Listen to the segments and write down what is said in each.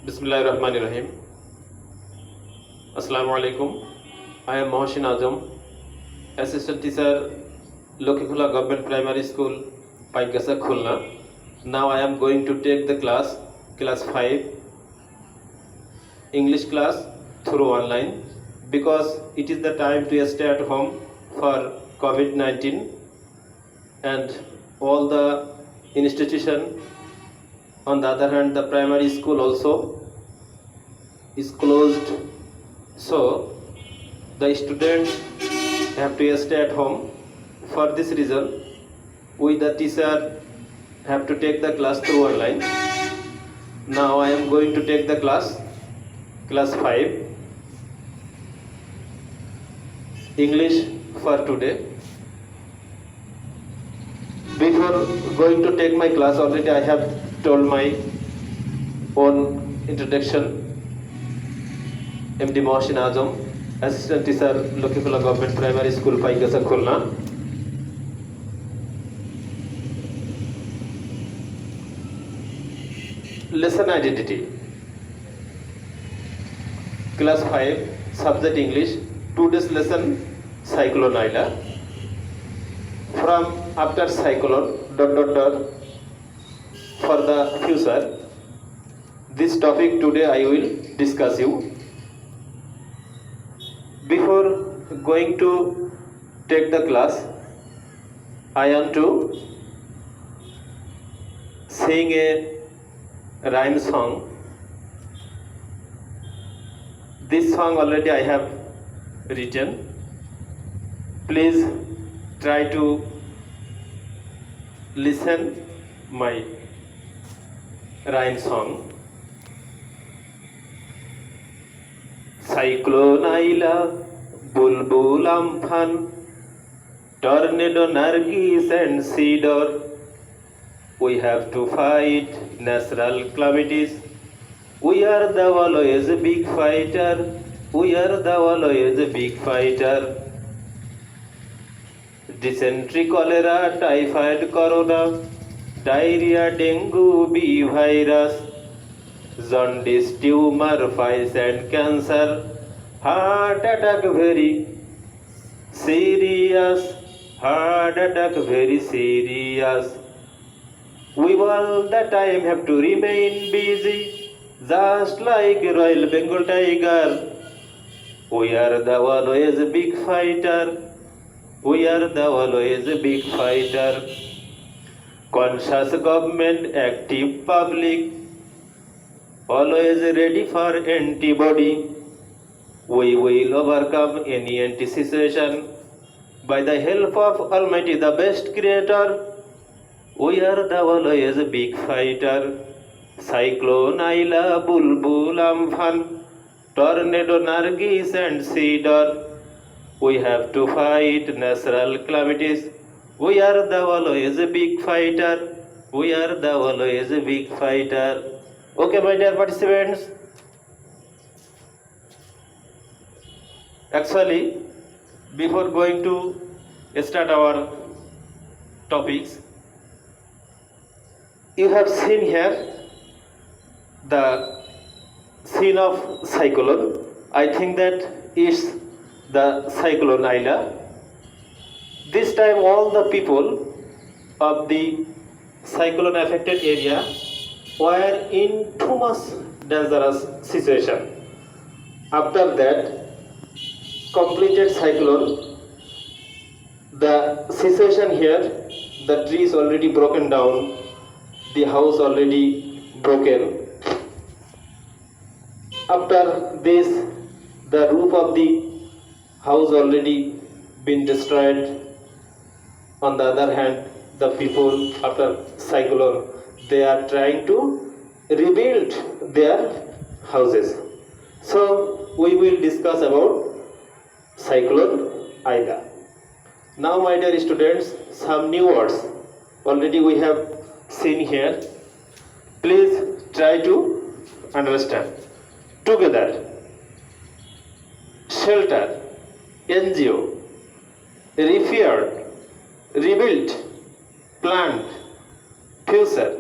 Bismillahirrahmanirrahim. Assalamu alaikum. I am Mohsin Azam, Assistant Teacher, Lokikula Government Primary School, Paigasa Khulna. Now I am going to take the class 5, English class through online because it is the time to stay at home for COVID-19 and all the institution. On the other hand, the primary school also is closed, so the students have to stay at home. For this reason, we the teacher have to take the class through online. Now I am going to take the class 5 English for today. Before going to take my class, already I have told my own introduction. MD Mohsin Azam, Assistant Teacher, Lokikula Government Primary School, Paigasa Khulna. Lesson identity. Class 5, Subject English. Today's lesson, Cyclone Aila. From after cyclone, ... for the future. This topic today I will discuss you. Before going to take the class, I want to sing a rhyme song. This song already I have written. Please try to listen my rhyme song. Cyclone Aila, Bulbul Amphan, Tornado Nargis and Cedar. We have to fight natural calamities. We are the always a big fighter. We are the always a big fighter. Dysentery, cholera, typhoid, corona, diarrhea, dengue, B virus, jaundice, tumor, files and cancer, heart attack very serious, heart attack very serious. We all the time have to remain busy, just like Royal Bengal tiger. We are the always a big fighter. We are the always a big fighter. Conscious government, active public, always ready for antibody. We will overcome any anti-situation by the help of Almighty, the best creator. We are the always a big fighter. Cyclone Aila, Bulbul Amphan, Tornado Nargis and Cedar. We have to fight natural calamities. We are the always a big fighter. We are the always a big fighter. Okay, my dear participants. Actually, before going to start our topics, you have seen here the scene of cyclone. I think that is the cyclone Aila. This time all the people of the cyclone affected area were in too much dangerous situation. After that completed cyclone, the situation here, the trees already broken down, the house already broken. After this, the roof of the house already been destroyed. On the other hand, the people after cyclone, they are trying to rebuild their houses. So we will discuss about cyclone Aila. Now, my dear students, some new words already we have seen here. Please try to understand. Together, shelter, NGO, repaired, rebuilt, planned, future.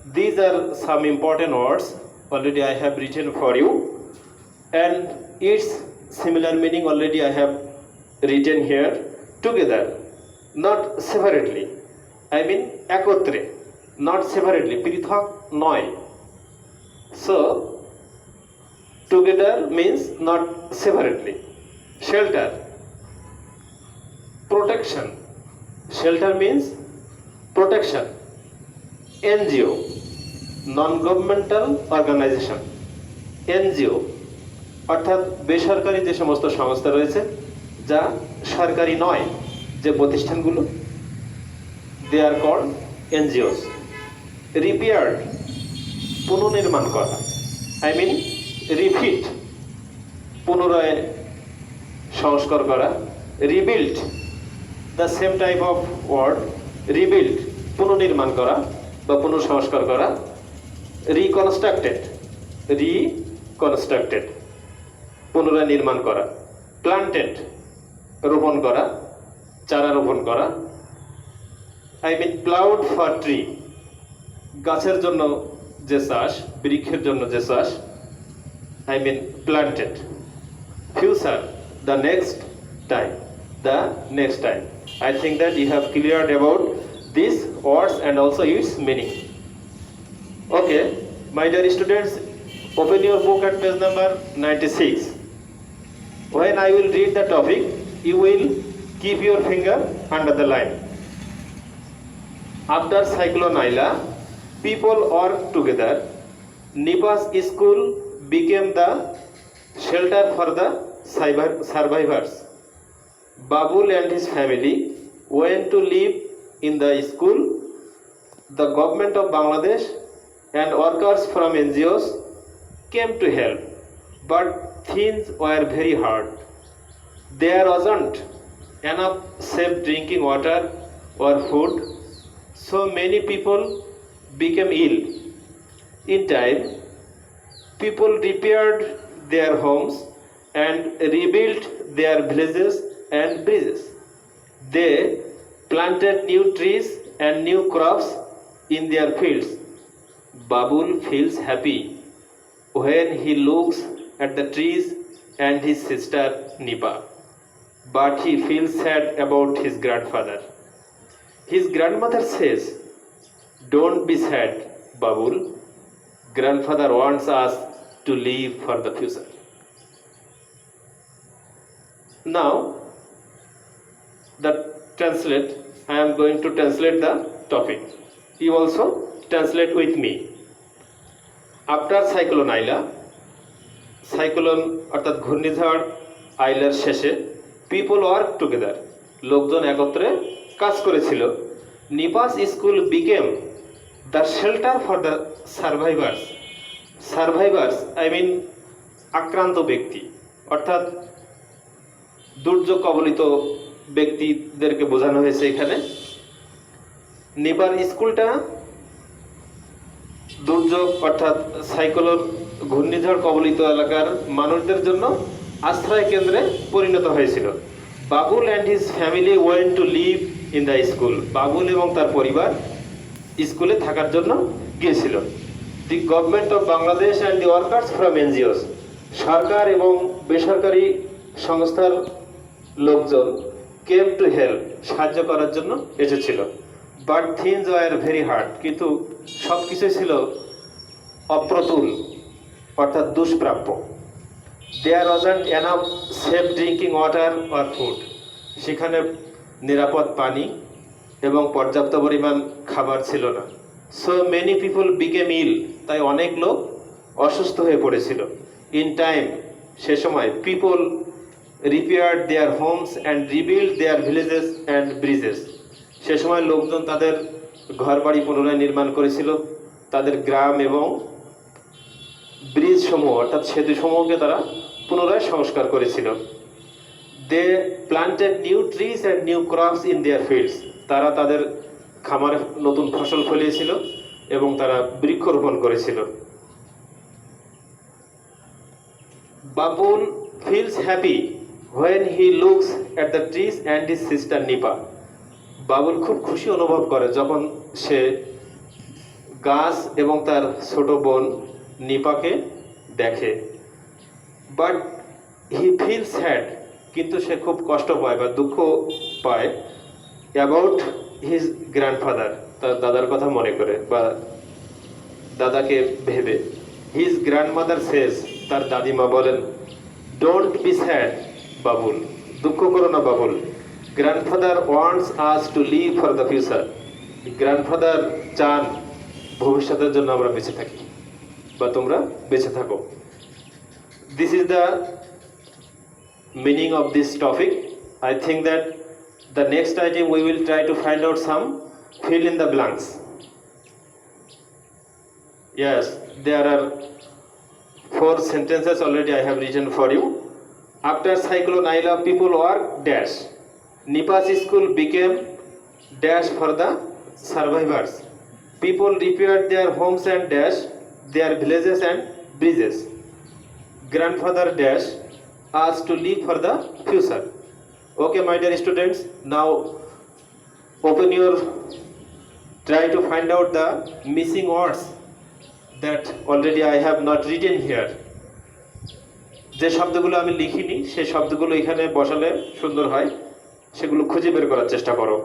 These are some important words already I have written for you, and its similar meaning already I have written here. Together, not separately. I mean একত্রে, not separately, পৃথক নয়. So together means not separately. Shelter, protection. Shelter means protection. NGO, non-governmental organization. NGO অর্থাৎ বেসরকারি যে সমস্ত সংস্থা রয়েছে যা সরকারি নয় যে প্রতিষ্ঠানগুলো, they are called NGOs. Repaired, পুনর্নির্মাণ করা, আই মিন রিফিট, পুনরায় সংস্কার করা. Rebuild, the same type of word, rebuild, পুনর্নির্মাণ করা বা পুনঃসংস্কার করা. রিকনস্ট্রাক্টেড, রিকনস্ট্রাক্টেড, পুনরায় নির্মাণ করা. প্লান্টেড, রোপণ করা, চারা রোপণ করা. I mean ploughed for tree, গাছের জন্য যে চাষ, বৃক্ষের জন্য যে চাষ, I mean planted. Future, the next time, the next time. I think that you have cleared about these words and also its meaning. Okay, my dear students, open your book at page number 96. When I will read the topic, you will keep your finger under the line. After Cyclone Aila, people worked together. Nipa's school became the shelter for the survivors. Babul and his family went to live in the school. The government of Bangladesh and workers from NGOs came to help, but things were very hard. There wasn't enough safe drinking water or food, so many people became ill. In time, people repaired their homes and rebuilt their villages and bridges. They planted new trees and new crops in their fields. Babul feels happy when he looks at the trees and his sister Nipa, but he feels sad about his grandfather. His grandmother says, "Don't be sad, Babul. Grandfather wants us to live for the future." Now, I am going to translate the topic. You also translate with me. After Cyclone Aila, cyclone অর্থাৎ ঘূর্ণিঝড় আইলার শেষে people work together, লোকজন একত্রে কাজ করেছিল. Nipas school became the shelter for the survivors. Survivors I mean আক্রান্ত ব্যক্তি, অর্থাৎ দুর্যোগ কবলিত ব্যক্তিদেরকে বোঝানো হয়েছে এখানে. নিপার স্কুলটা দুর্যোগ অর্থাৎ সাইক্লোন ঘূর্ণিঝড় কবলিত এলাকার মানুষদের জন্য আশ্রয় কেন্দ্রে পরিণত হয়েছিল. Babul and his family went to live in the school. Babul এবং তার পরিবার স্কুলে থাকার জন্য গিয়েছিল. The government of Bangladesh and the workers from NGOs, সরকার এবং বেসরকারি সংস্থার লোকজন কেম টু হেল্প, সাহায্য করার জন্য এসেছিল. But things were very hard, কিন্তু সব কিছুই ছিল অপ্রতুল অর্থাৎ দুষ্প্রাপ্য. There wasn't enough safe drinking water or food, সেখানে নিরাপদ পানি এবং পর্যাপ্ত পরিমাণ খাবার ছিল না. So many people became ill, তাই অনেক লোক অসুস্থ হয়ে পড়েছিল. ইন টাইম, সে সময় people repaired their homes and rebuild their villages and bridges, সে সময় লোকজন তাদের ঘরবাড়ি পুনরায় নির্মাণ করেছিল, তাদের গ্রাম এবং ব্রিজ সমূহ অর্থাৎ সেতু সমূহকে তারা পুনরায় সংস্কার করেছিল. They planted new trees and new crops in their fields, তারা তাদের খামারে নতুন ফসল ফলিয়েছিল এবং তারা বৃক্ষরোপণ করেছিল. Babul feels happy when he looks at the trees and his sister Nipa. Babul খুব খুশি অনুভব করে যখন সে গাছ এবং তার ছোট বোন নিপাকে দেখে, বাট হি ফিল স্যাড, কিন্তু সে খুব কষ্ট পায় বা দুঃখ পায় অ্যাবাউট হিজ গ্র্যান্ডফাদার, তার দাদার কথা মনে করে বা দাদাকে ভেবে। হিজ গ্র্যান্ডমাদার সেজ, তার দাদিমা বলেন, ডোন্ট বি স্যাড বাবুল, দুঃখ করো না Babul, grandfather wants us to live for the future, grandfather চান ভবিষ্যতের জন্য আমরা বেঁচে থাকি বা তোমরা বেঁচে থাকো। This is the meaning of this topic. I think that the next item we will try to find out some fill in the blanks. Yes, there are 4 sentences already I have written for you. After cyclone Aila, people were dash. Nipa's school became dash for the survivors. People repaired their homes and dash their villages and bridges. Grandfather dash us to live for the future. Okay, my dear students, now open your, try to find out the missing words that already I have not written here. যে শব্দগুলো আমি লিখিনি সেই শব্দগুলো এখানে বসালে সুন্দর হয়, সেগুলো খুঁজে বের করার চেষ্টা করো।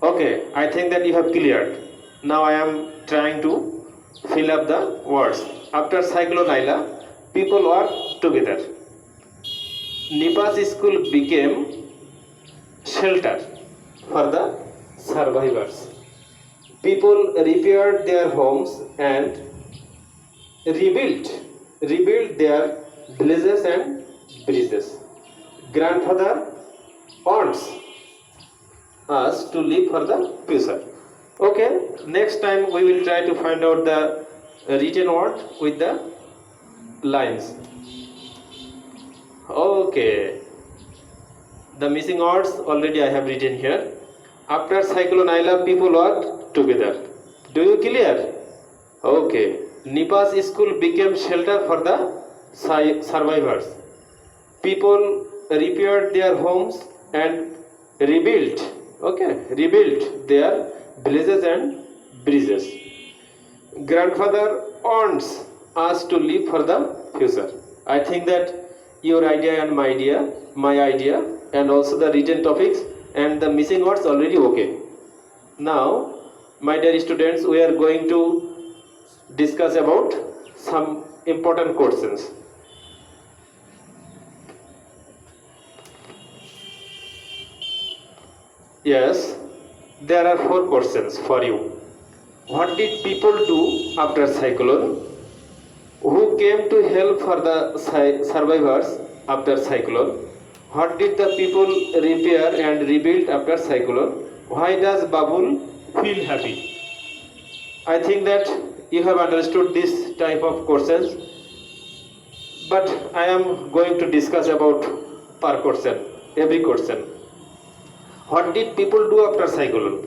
Okay, I think that you have cleared. Now I am trying to fill up the words. After cyclone Aila, people were together. Nipa's school became shelter for the survivors. People repaired their homes and rebuilt their villages and bridges. Grandfather wants us to live for the future. Okay, next time we will try to find out the written word with the lines. Okay, the missing words already I have written here. After cyclone Aila, people were together. Do you clear? Okay, Nipa's school became shelter for the survivors. People repaired their homes and rebuilt their villages and bridges. Grandfather wants us to live for the future. I think that your idea and my idea and also the written topics and the missing words already okay. Now, my dear students, we are going to discuss about some important questions. Yes, there are 4 questions for you. What did people do after cyclone? Who came to help for the survivors after cyclone? What did the people repair and rebuild after cyclone? Why does Babul feel happy? I think that you have understood this type of questions, but I am going to discuss about per question, every question. What did people do after cyclone?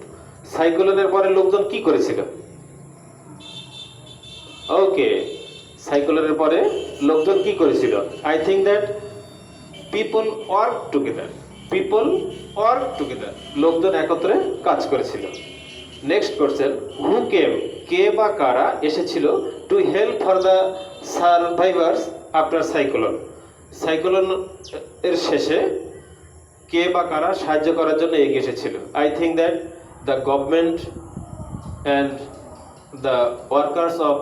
সাইক্লোনের পরে লোকজন কি করেছিল? ওকে, সাইক্লোনের পরে লোকজন কি করেছিল? I think that people work together, লোকজন একত্রে কাজ করেছিল। নেক্সট কোশ্চেন, হু কেম, কে বা কারা এসেছিল to help for the survivors after cyclone? Cyclone এর শেষে কে বা কারা সাহায্য করার জন্য এগিয়ে এসেছিল? I think that the government and the workers of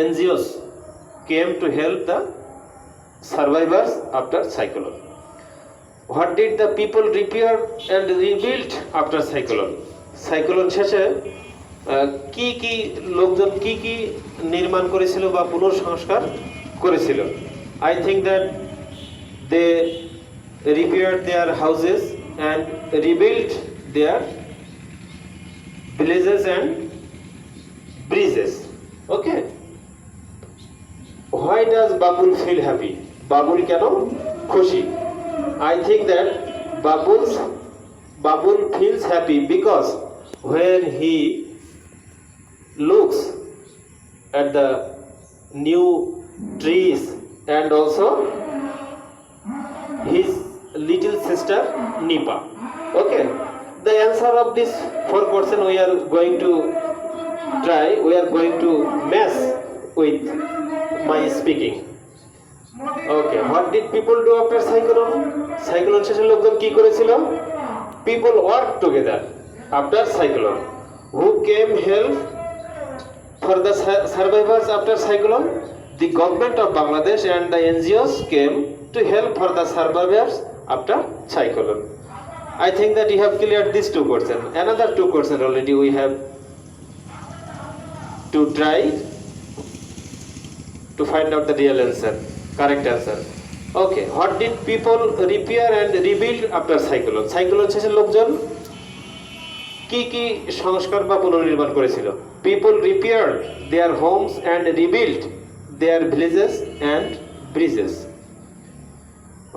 NGOs came to help the survivors after cyclone. What did the people repair and rebuild after cyclone? Cyclone শেষে কি কি লোকজন কি কি নির্মাণ করেছিল বা পুনঃসংস্কার করেছিল? I think that they repaired their houses and rebuilt their villages and bridges. Okay, why does Babul feel happy? Babul কেন খুশি? I think that Babul feels happy because when he looks at the new trees and also his little sister Nipa. Okay, the answer of this 4 questions we are going to try try, we are going to mess with my speaking. Okay, what did people do after cyclone? Cyclone শেষে লোকজন কি করেছিল? People worked together after cyclone. Who came help for the survivors after cyclone? The government of Bangladesh and the NGOs came to help for the survivors after cyclone. I think that you have cleared these two questions. Another two questions already we have to try to find out the real answer, correct answer. Okay, what did people repair and rebuild after cyclone? Cyclone শেষে লোকজন কি কি সংস্কার বা পুনর্নির্মাণ করেছিল? People repaired their homes and rebuilt their villages and bridges.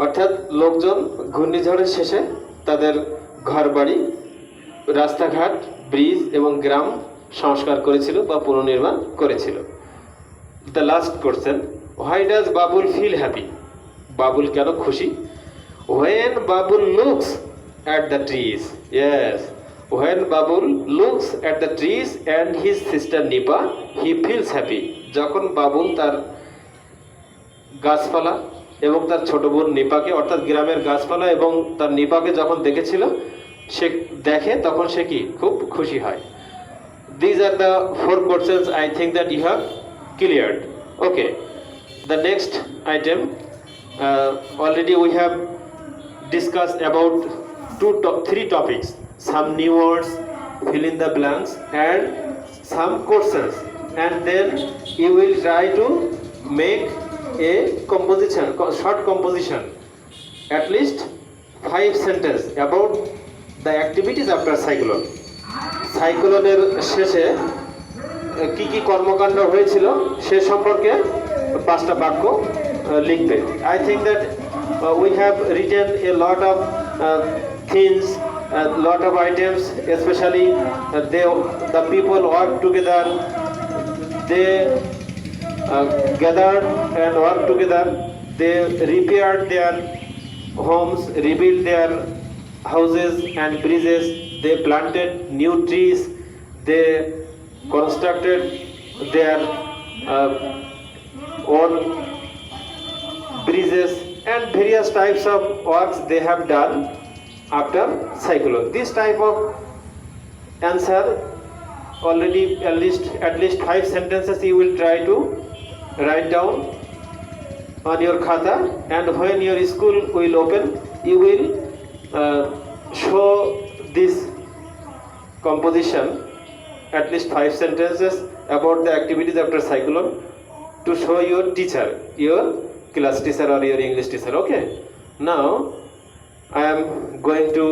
অর্থাৎ লোকজন ঘূর্ণিঝড়ের শেষে তাদের ঘরবাড়ি, রাস্তাঘাট, ব্রিজ এবং গ্রাম সংস্কার করেছিল বা পুনর্নির্মাণ করেছিল। The last question, why does Babul feel happy? Babul কেন খুশি? When Babul looks at the trees, yes, when Babul looks at the trees and his sister Nipa, he feels happy. যখন বাবুল তার গাছপালা এবং তার ছোট বোন নিপাকে, অর্থাৎ গ্রামের গাছপালা এবং তার নিপাকে যখন দেখেছিল, সে দেখে তখন সে কি খুব খুশি হয়। These are the 4 questions I think that you have cleared. Okay, the next item, already we have discussed about 3 topics, some new words, fill in the blanks, and some questions, and then you will try to make a composition, short composition, at least 5 sentences about the activities after cyclone. সাইক্লোনের শেষে কি কি কর্মকাণ্ড হয়েছিল সে সম্পর্কে 5টা বাক্য লিখবে। I think that we have written a lot of things, a lot of items, especially the people work together, they gathered and worked together, they repaired their homes, rebuilt their houses and bridges, they planted new trees, they constructed their own bridges, and various types of works they have done after cyclone. This type of answer, already at least 5 sentences you will try to write down on your khata, and when your school will open, you will show this composition, at least 5 sentences about the activities after cyclone, to show your teacher, your class teacher or your English teacher. Okay, now I am going to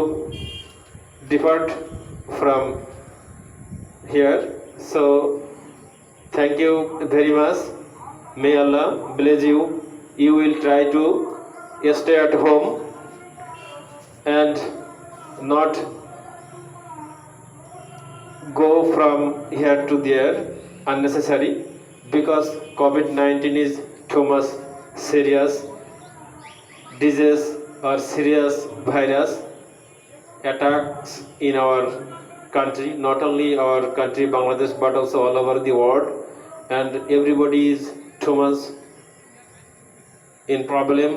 depart from here, so thank you very much. May Allah bless you. You will try to stay at home and not go from here to there unnecessary, because COVID-19 is too much serious disease or serious virus attacks in our country, not only our country Bangladesh but also all over the world, and everybody is too much in problem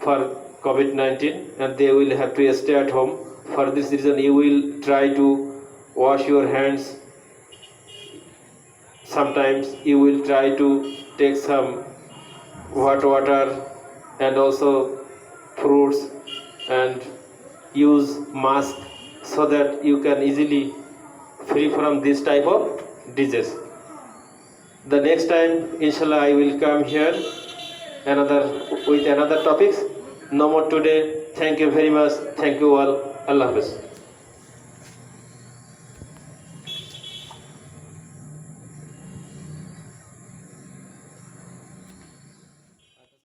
for COVID-19 and they will have to stay at home. For this reason you will try to wash your hands. Sometimes you will try to take some hot water and also fruits and use mask so that you can easily free from this type of disease. The next time inshallah I will come here with another topics. No more today. Thank you very much. Thank you all. Allah Hafiz.